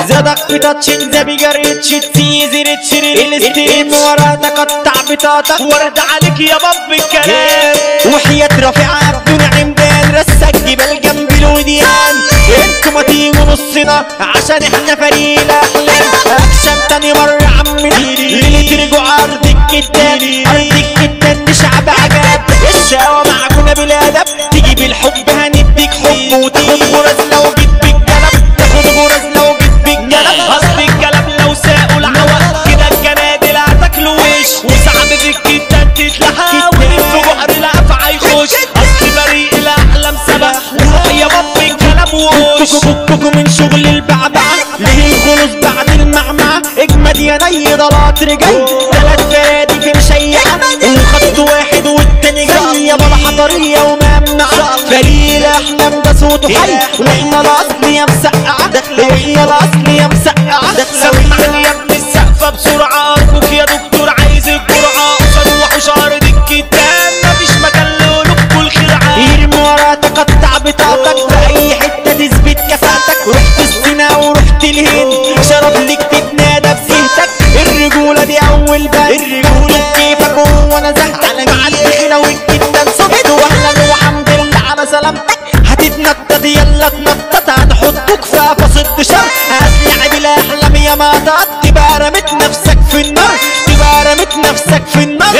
زادك بتاتشين ذا بيجريتش تيزي ريتشري الاستريم ورا تقطع بطاطك ورد عليك يا باب الكلام وحياة رافعة بدون عمدان رسك جبال جنب الوديان انتوا ما تيجوا نصنا عشان احنا فريق الاحلام اكشن تاني مرة عم ليلة رجوع ارض الكتان ارض الكتان دي شعب عجاب الشقاوة معاكونا بالادب تيجي بالحب هنديك حب وتاخد غرز لو جيت بالكلام تاخد غرز لو جيت بالكلام اصل الكلام لو ساقوا العوض كده الجنادل هتاكلوا وش وصعب في الكتان تتلحى وفي بحر القفا هيخش اصل بريق الاحلام سبق وروح يا باب الكلام وش فككوا من شغل البعبعة ليه الخلص بعد المعمعة اجمد يا ني ضلات رجال تلات فرادي في مشيعة وخط واحد والتاني جاي يا بلا حضرية وممنعة فريق الاحلام ده صوته حي واحنا الاصل يا مسقعة واحنا الاصل يا مسقعة سمعني يا ابن السقفة بسرعة ارجوك يا دكتور عايز الجرعة صلوحوا شعر الكتاب مفيش مكان لقلوبكوا الخدعة يرمي ورا تقطع بطاقتك في اي حتة تثبت كفاءتك رحت السينا ورحت الهند شرف ليك تتنادى بسهتك الرجولة دي اول بند الرجولة كيفك وهو انا زهقان مع الدخيلة والجدا صبت واهلا وحمد لله على سلامتك هتتنطط يلا تنطط هنحطوك في قفص الدشار هتلعب الاحلام يا مقطط تبقى رميت نفسك في النار تبقى رميت نفسك في النار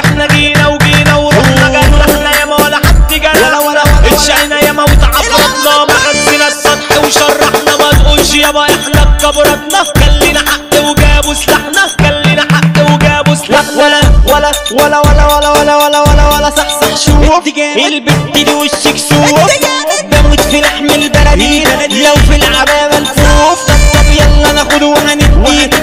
احنا جينا وجينا ورحنا جرحنا ياما ولا حد جرحنا اتشقينا ياما وتعفرطنا مغزينا السطح وشرحنا ما تقولش يابا احنا اتكبرتنا كان لينا حق وجابوا سلاحنا كان لينا حق وجابوا سلاحنا ولا صحصح شوف البت دي وشك سوف بموت في لحم البلدي لو في العبابة الفوف طب يلا ناخد وهندي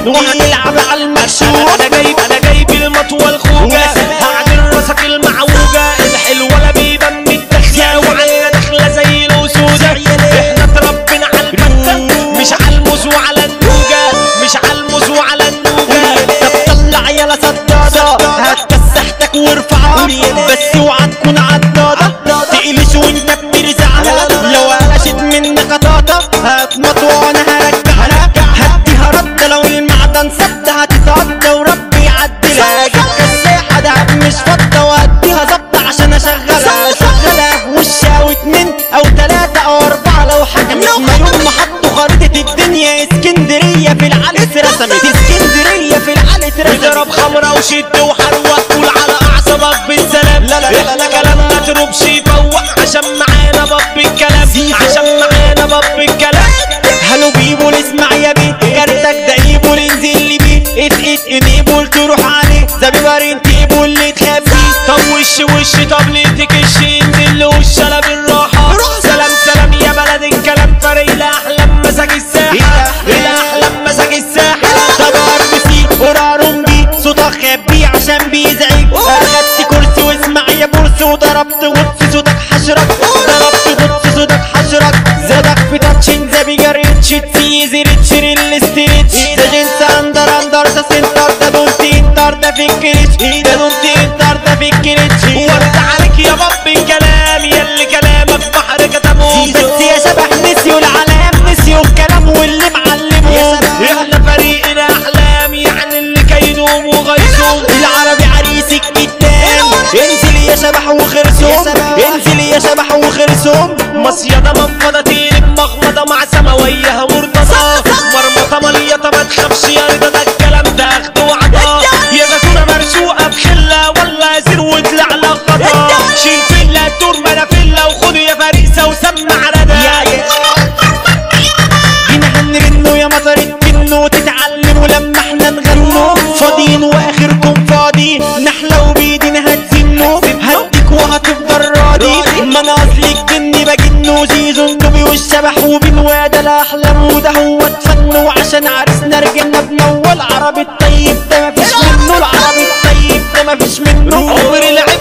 وهنلعب على المكشوف انا جايب المطوة الخوجة هعدل راسك المعوجة الحلوة لا بيبان متدخلة وعلينا داخلة زي الأسودة احنا اتربينا على البتة مش على الموز وعلى النوجة مش على الموز وعلى النوجة طب طلع يلا صدادة هتكسحتك وارفعها بس اوعى تكون عضادة تقلش وانت بترزعها لو قلشت منك قطاطة هتمطوة وانا هرجعها هديها رد لو المعدن سد هتتقضى وربي يعدلها جبت الساحة دهب مش فضة وهديها ظبطة عشان اشغلها وشها واتنين او تلاتة او اربعة لو حكمت ما يوم ما حطوا خريطة الدنيا اسكندرية في العالي اترسمت اسكندرية في العالي اترسمت اضرب خمرة وشد وحروق قول على اعصابك بالسلام لا كلامنا تربش يفوق عشان معانا باب الكلام عشان معانا باب الكلام هلو بيبول اسمع يا بيه كارتك ده ايبول انزل لي بيه انيبول تروح عليه زبيبارين تيبول اللي تخاف فيه طب وش طب ليه تكش انزل له الشلا بالراحة سلام يا بلد الكلام فريق الاحلام مساك الساحة الاحلام مساك الساحة طب اربسي قرارهم بيه صوتك خبي عشان بيزعج اخدت كرسي واسمع يا بورس وضربت غطس صوتك حشرك ضربت غطس صوتك حشرك زادك في تاتشين ذا بيجريتش تيزي ريتشري الاستريتش ده جنس اندر ده سنتر ده دونتي انتر ده في الكريتش ده دونتي انتر ده في الكريتش ورد عليك يا باب الكلام ياللي كلامك بحر كتموه بس يا شبح نسيوا العلام نسيوا الكلام واللي معلموه احنا فريق الاحلام يعني اللي كيدهم وغيظهم العربي عريس الكتان انزل يا شبح وخرسهم انزل يا شبح وخرسهم مصيدة منفضة تقلب مغمضة مع سماوية مرتضى مرمطة مليطة ما تخافش يا رضا ده الكلام ده اخد وعطا يا زيتونة مرشوقة بخلة ولا زير واطلع لك خطا شيل فيلا دور منافلة وخدوا يا فريسة وسمع ردا جينا هنرنوا يا مطر الجنو تتعلموا لما احنا نغنوا فاضيين واخركم فاضي نحلة وبيدنا هتزنوا هديك وهتفضل راضي ما انا اصلي الجن بجنو زيزو النوبي والشبح وبنواد الاحلام وده هو اتفن وعشان عرسنا رجلنا بنول العربي الطيب ده مفيش منه العربي الطيب ده مفيش منه عمر لعب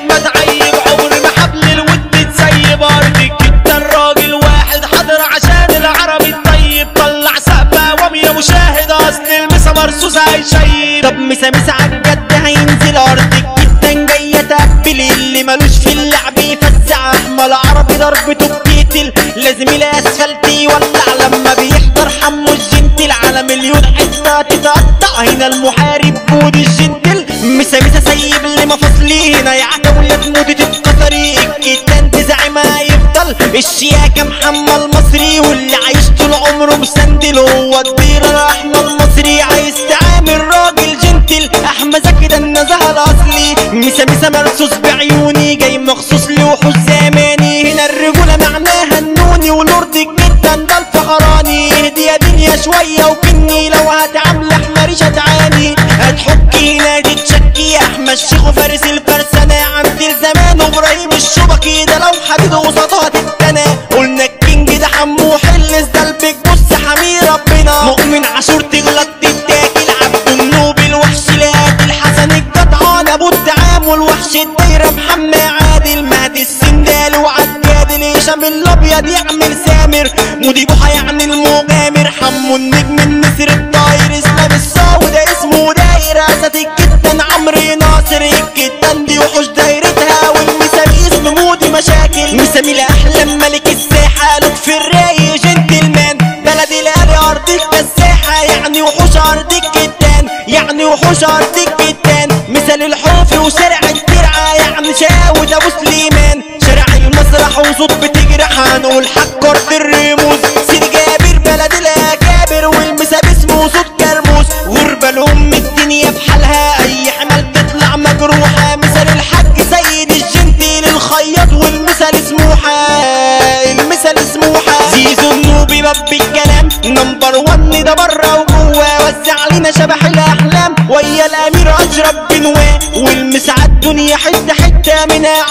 ما تعيب عمر ما حبل الود تسيب ارضك انت الراجل واحد حاضر عشان العربي الطيب طلع سقفة وام يا مشاهد اصل المسا مرصوص هيشيب طب مسا عالجد هينزل ارضك جدا جاية تقبل اللي ملوش في اللعب يفزع احمل عربي ضربته بتيت الجنتل لازم الاسفلت يولع لما بيحضر حمو الجنتل على مليون حته تتقطع هنا المحارب بود الجنتل مسا سايب لي مفاصلي هنا يا عتاولة مودة تتكسري الكتان تزعمها يفضل الشياكة محمى المصري واللي عايش طول عمره مسندل هو الدير احمى المصري عايز تعامل راجل جنتل احمى زكي ده النزهة الاصلي مسا مرصوص بعيوني جاي مخصوص لوحوش زماني هنا الرجولة معناها النوني ونورتك جدا ده الفخراني اهدي يا دنيا شوية وكني لو هتعامل احمريش هتعاني هتحكي هنا تتشكي يا احمد الشيخ وفارس الفرسانة عند الزمان وابراهيم الشبكي ده لو حديد قصادها تتنى قلنا الكينج ده حمو حلس ده البيج بص حمي ربنا مؤمن عاشور تغلط تتاكل عبد النوب الوحش لاقي الحسن الجدعان ابو التعامل وحش الدايره محمد عادل مهدي السندال وعداد الهشام الابيض يعمل سامر مودي بوحه يعني المغامر حمو النجم النسر الطاير اسلام الصاوي ده اسمه دايره اسد الكتان عمرو ناصر الكتان دي وحوش دايرتها والمسا باسم مودي مشاكل مسامي احلام ملك الساحه لطفي الرايق جنتلمان بلد الاهلي ارض الكساحه يعني وحوش ارض الكتان يعني وحوش ارض الكتان مثال الحوفي وشارع الترعه يعني شاود ابو سليمان شارع المسرح وصوت بتجرح هنقول حق ارض الرموز سيد جابر بلد الاكابر والمسا باسمه صوت كرموس غربه لام الدنيا بحالها اي حمل تطلع مجروحه مثال الحاج سيد الجنتل الخياط والمثال سموحه المثال سموحه زيزو النوبي باب الكلام نمبر 1 ده بره وجوه وزع علينا شبح الاحلام ويا الامير اشرف بنواه والمسا الدنيا حته منها